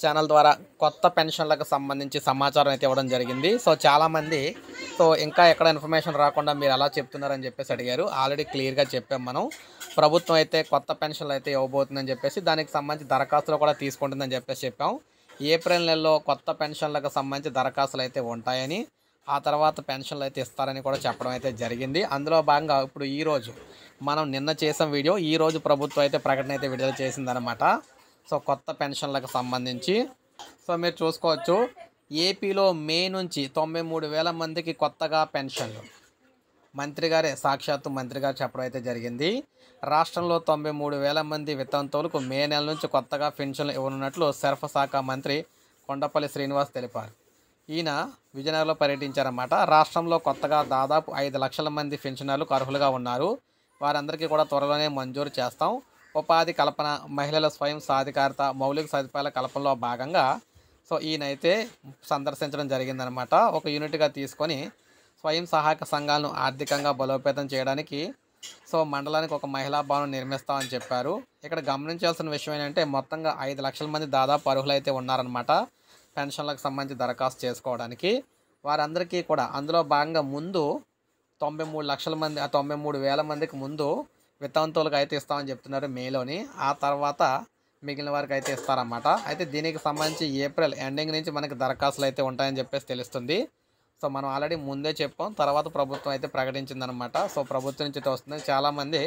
Channel ద్వారా కొత్త పెన్షన్లకు సంబంధించి సమాచారం అయితే ఇవ్వడం జరిగింది. సో చాలామంది ఇంకా ఎక్కడ ఇన్ఫర్మేషన్ రాకుండా మీరు ఎలా చెప్తున్నారని చెప్పేసి అడిగారు. ఆల్రెడీ క్లియర్‌గా చెప్పాం మనం. ప్రభుత్వం అయితే కొత్త పెన్షన్లు అయితే ఇవ్వబోతుందని చెప్పేసి దానికి సంబంధించి దరఖాస్తులు కూడా తీసుకుంటుందని చెప్పేసి చెప్పాం. ఏప్రిల్ నెలలో కొత్త పెన్షన్లకు సంబంధించి దరఖాస్తులు అయితే ఉంటాయని, ఆ తర్వాత పెన్షన్లు అయితే ఇస్తారని కూడా చెప్పడం అయితే జరిగింది. అందులో భాగంగా ఇప్పుడు ఈరోజు మనం నిన్న చేసిన వీడియో ఈరోజు ప్రభుత్వం అయితే ప్రకటన అయితే విడుదల చేసిందనమాట. సో కొత్త పెన్షన్లకు సంబంధించి మీరు చూసుకోవచ్చు. ఏపీలో మే నుంచి 93,000 మందికి కొత్తగా పెన్షన్లు. మంత్రి గారే సాక్షాత్తు మంత్రి గారు చెప్పడం అయితే జరిగింది. రాష్ట్రంలో 93,000 మంది వితంతువులకు మే నెల నుంచి కొత్తగా పెన్షన్లు ఇవ్వనున్నట్లు సరఫరా శాఖ మంత్రి కొండపల్లి శ్రీనివాస్ తెలిపారు. ఈయన విజయనగరంలో పర్యటించారన్నమాట. రాష్ట్రంలో కొత్తగా దాదాపు 5 లక్షల మంది పెన్షనర్లకు అర్హులుగా ఉన్నారు. వారందరికీ కూడా త్వరలోనే మంజూరు చేస్తాం. ఉపాధి కల్పన, మహిళల స్వయం సాధికారత, మౌలిక సదుపాయాల కల్పనలో భాగంగా ఈయనైతే సందర్శించడం జరిగిందనమాట. ఒక యూనిట్గా తీసుకొని స్వయం సహాయక సంఘాలను ఆర్థికంగా బలోపేతం చేయడానికి మండలానికి ఒక మహిళా భవనం నిర్మిస్తామని చెప్పారు. ఇక్కడ గమనించాల్సిన విషయం ఏంటంటే మొత్తంగా 5 లక్షల మంది దాదాపు అర్హులైతే ఉన్నారనమాట పెన్షన్లకు సంబంధించి దరఖాస్తు చేసుకోవడానికి. వారందరికీ కూడా అందులో భాగంగా ముందు 93 లక్షల మంది 93,000 మందికి ముందు వితంతువులకు అయితే ఇస్తామని చెప్తున్నారు మేలోని. ఆ తర్వాత మిగిలిన వారికి అయితే ఇస్తారన్నమాట. అయితే దీనికి సంబంధించి ఏప్రిల్ ఎండింగ్ నుంచి మనకి దరఖాస్తులు అయితే ఉంటాయని చెప్పేసి తెలుస్తుంది. మనం ఆల్రెడీ ముందే చెప్పాం. తర్వాత ప్రభుత్వం అయితే ప్రకటించిందనమాట. ప్రభుత్వం నుంచి అయితే వస్తుంది. చాలామంది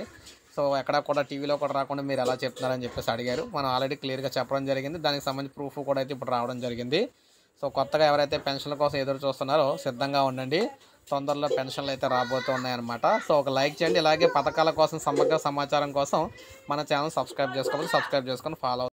ఎక్కడ కూడా టీవీలో కూడా రాకుండా మీరు ఎలా చెప్తున్నారని చెప్పేసి అడిగారు. మనం ఆల్రెడీ క్లియర్గా చెప్పడం జరిగింది. దానికి సంబంధించి ప్రూఫ్ కూడా అయితే ఇప్పుడు రావడం జరిగింది. కొత్తగా ఎవరైతే పెన్షన్ల కోసం ఎదురు చూస్తున్నారో సిద్ధంగా ఉండండి. తొందరలో పెన్షన్లు అయితే రాబోతున్నాయన్నమాట. ఒక లైక్ చేయండి. ఇలాగే పథకాల కోసం సమగ్ర సమాచారం కోసం మన ఛానల్ సబ్స్క్రైబ్ చేసుకోవాలి. సబ్స్క్రైబ్ చేసుకొని ఫాలో